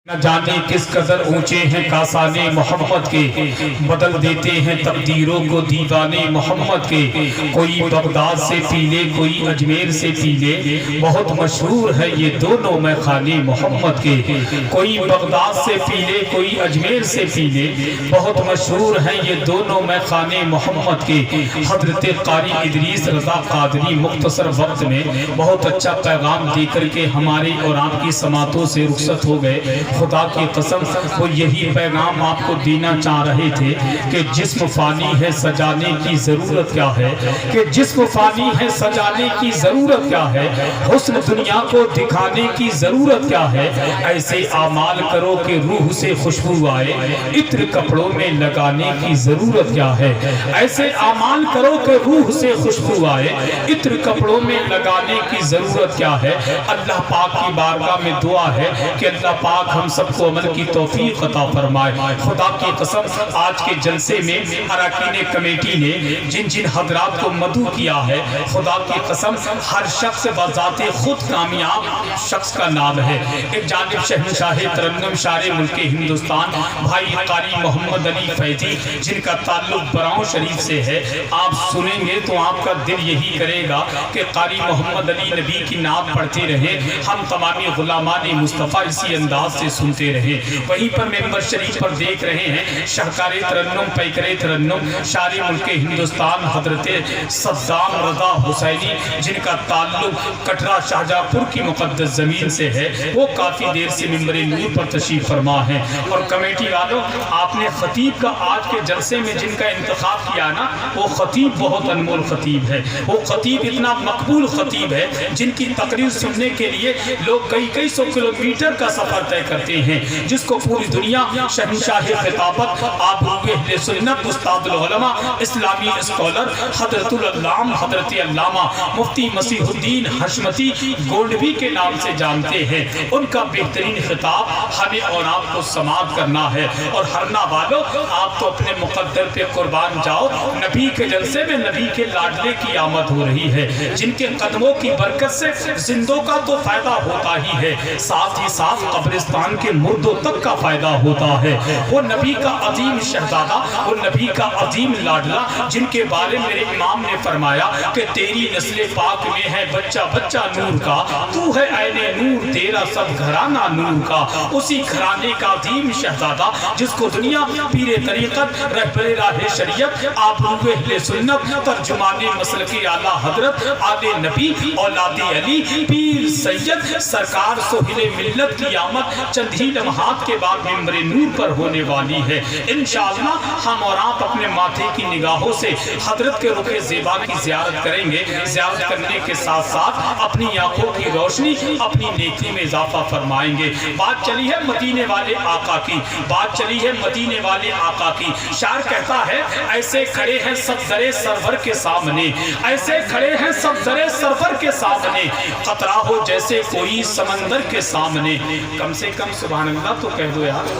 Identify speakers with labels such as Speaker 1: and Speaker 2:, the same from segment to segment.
Speaker 1: نہ جانے کس قدر اونچے ہیں کاسانے محمد کے، بدل دیتے ہیں تقدیروں کو دیوانے محمد کے۔ کوئی بغداد سے پی لے کوئی اجمیر سے پی لے، بہت مشہور ہے یہ دونوں میخانے محمد کے۔ کوئی بغداد سے پی لے کوئی اجمیر سے پی لے، بہت مشہور ہے یہ دونوں میخانے محمد کے۔ حضرت قاری ادریس رضا قادری مختصر وقت میں بہت اچھا پیغام دے کر کے ہمارے اور آپ کی سماعتوں سے رخصت ہو گئے۔ خدا کی قسم وہ یہی پیغام آپ کو دینا چاہ رہے تھے کہ جسم فانی ہے سجانے کی ضرورت کیا ہے، کہ جسم فانی ہے سجانے کی ضرورت کیا ہے، حسن دنیا کو دکھانے کی ضرورت کیا ہے۔ ایسے اعمال کرو کہ روح سے خوشبو آئے، عطر کپڑوں میں لگانے کی ضرورت کیا ہے۔ ایسے اعمال کرو کہ روح سے خوشبو آئے، عطر کپڑوں میں لگانے کی ضرورت کیا ہے۔ اللہ پاک کی بارگاہ میں دعا ہے کہ اللہ پاک ہم سب کو عمل کی توفیق عطا فرمائے۔ خدا کی قسم آج کے جلسے میں اراکین کمیٹی نے جن جن حضرات کو مدعو کیا ہے، خدا کی قسم ہر شخص بذات خود کامیاب شخص کا نام ہے۔ ایک جانب شہنشاہ ترنم شار ملک ہندوستان بھائی قاری محمد علی فیضی جن کا تعلق براؤں شریف سے ہے، آپ سنیں گے تو آپ کا دل یہی کرے گا کہ قاری محمد علی نبی کی نعت پڑھتے رہے، ہم تمامی غلامان مصطفیٰ اسی انداز سے سنتے رہے۔ وہیں پر ممبر شریف پر دیکھ رہے ہیں شہکار ترنم پیکر ترنم شار ملک ہندوستان حضرت صدام رضا حسینی جن کا تعلق کٹرا شاہجہاں پور کی مقدس زمین سے ہے، وہ کافی دیر سے ممبر نور پر تشریف فرما ہے۔ اور کمیٹی والوں، آپ نے خطیب کا آج کے جلسے میں جن کا انتخاب کیا نا، وہ خطیب بہت انمول خطیب ہے، وہ خطیب اتنا مقبول خطیب ہے جن کی تقریر سننے کے لیے لوگ کئی سو کلومیٹر کا سفر طے کرتے ہیں، جس کو پوری دنیا شہنشاہ خطابت آبروئے اہل سنت استاد العلماء اسلامی اسکالر حضرت العلام حضرت علامہ مفتی مسیح الدین حشمتی گولڈوی کے نام سے جانتے ہیں۔ ان کا بہترین خطاب ہمیں اور آپ کو سماعت کرنا ہے۔ اور ہرنا والوں، آپ تو اپنے مقدر پہ قربان جاؤ، نبی کے جلسے میں نبی کے لاڈلے کی آمد ہو رہی ہے، جن کے قدموں کی برکت سے زندوں کا تو فائدہ ہوتا ہی ہے، ساتھ ہی ساتھ قبرستان کے مردوں تک کا فائدہ ہوتا ہے۔ وہ نبی کا عظیم شہزادہ، وہ نبی کا عظیم لاڈلا جن کے بارے میں میرے امام نے فرمایا کہ تیری نسل پاک میں ہے بچہ بچہ نور کا، تو ہے عین نور تیرا سب گھرانہ نور کا۔ اسی گھرانے کا عظیم شہزادہ جس کو دنیا پیر طریقت رہبر راہ شریعت آبروئے اہل سنت ترجمان مسلک اعلیٰ حضرت آل نبی اولاد علی پیر سید سرکار سہیل ملت کی آمد چند ہی لمحات کے بعد ممبر نور پر ہونے والی ہے۔ انشاءاللہ ہم اور آپ اپنے ماتھے کی نگاہوں سے حضرت کے رخ زیبا کی زیارت کریں گے، زیارت کرنے کے ساتھ ساتھ اپنی آنکھوں کی روشنی اپنی نیکی میں اضافہ فرمائیں گے۔ بات چلی ہے مدینے والے آقا کی، بات چلی ہے مدینے والے آقا کی۔ شاعر کہتا ہے ایسے کھڑے ہیں صفدر سرور کے سامنے، ایسے کھڑے ہیں صفدر سرور کے سامنے، قطرہ ہو جیسے کوئی سمندر کے سامنے۔ کم سے کم سبحان اللہ تو کہہ دو یار۔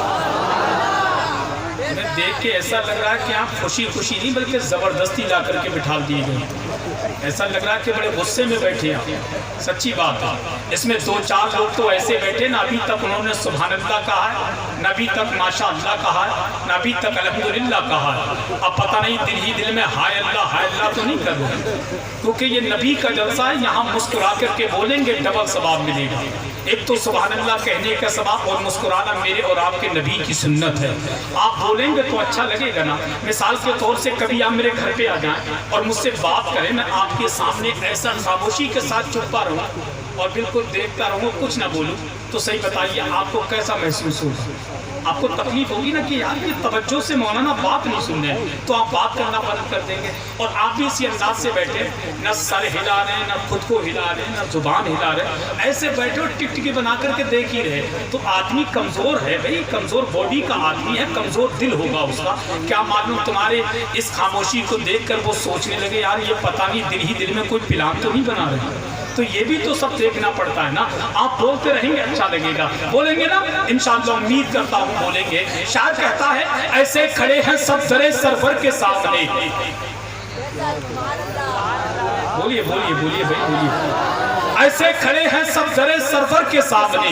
Speaker 1: انہیں دیکھ کے ایسا لگ رہا ہے کہ آپ خوشی خوشی نہیں بلکہ زبردستی لا کر کے بٹھا دیے گئے، ایسا لگ رہا ہے کہ بڑے غصے میں بیٹھے ہیں۔ سچی بات ہے، اس میں دو چار لوگ تو ایسے بیٹھے نہ ابھی تک انہوں نے سبحان اللہ کہا ہے، نہ ابھی تک ماشاء اللہ کہا ہے، نہ ابھی تک الحمدللہ کہا ہے۔ اب پتہ نہیں دل ہی دل میں ہائے اللہ تو نہیں کر رہے، کیونکہ یہ نبی کا جلسہ ہے، یہاں مسکرا کر کے بولیں گے ڈبل ثواب ملے گا۔ ایک تو سبحان اللہ کہنے کا ثواب اور مسکرانا میرے اور آپ کے نبی کی سنت ہے۔ آپ بولیں گے تو اچھا لگے گا نا۔ مثال کے طور سے کبھی آپ میرے گھر پہ آ جائیں اور مجھ سے بات کریں، میں آپ کے سامنے ایسا خاموشی کے ساتھ چھپا رہوں اور بالکل دیکھتا رہوں، کچھ نہ بولوں، تو صحیح بتائیے آپ کو کیسا محسوس ہوگا؟ آپ کو تکلیف ہوگی نا کہ یار یہ توجہ سے مولانا بات نہیں سن رہے، تو آپ بات کرنا بند کر دیں گے۔ اور آپ بھی اسی انداز سے بیٹھے، نہ سر ہلا رہے ہیں، نہ خود کو ہلا رہے ہیں، نہ زبان ہلا رہے ہیں، ایسے بیٹھے اور ٹکٹکی بنا کر کے دیکھ ہی رہے، تو آدمی کمزور ہے بھائی، کمزور باڈی کا آدمی ہے، کمزور دل ہوگا اس کا۔ کیا معلوم تمہارے اس خاموشی کو دیکھ کر وہ سوچنے لگے یار یہ پتہ نہیں دل ہی دل میں کوئی پلان تو نہیں بنا رہے۔ تو یہ بھی تو سب دیکھنا پڑتا ہے نا۔ آپ بولتے رہیں گے اچھا لگے گا، بولیں گے نا انشاءاللہ امید کرتا ہوں بولیں گے۔ شاعر کہتا ہے ایسے کھڑے ہیں صفدر سرور کے سامنے، بولیے بولیے بولیے بھائی بولیے، ایسے کھڑے ہیں صفدر سرور کے سامنے،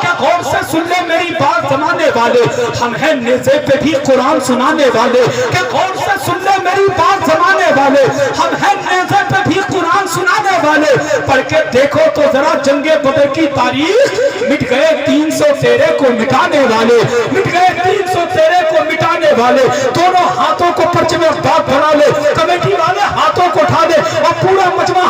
Speaker 1: کیا غور سے سن لے میری بات زمانے والے, ہم ہیں نیزے پہ بھی قرآن سنانے والے. کیا غور سے سن لے میری بات زمانے والے, ہم ہیں نیزے پہ بھی قرآن سنانے والے. پڑھ کے دیکھو تو ذرا جنگ بدر کی تاریخ, مٹ گئے 313 کو مٹانے والے, مٹ گئے 313 کو مٹانے والے. دونوں ہاتھوں کو پرچم اقدار بنا لے, کمیٹی والے ہاتھوں کو اٹھا لے اور پورا مجمع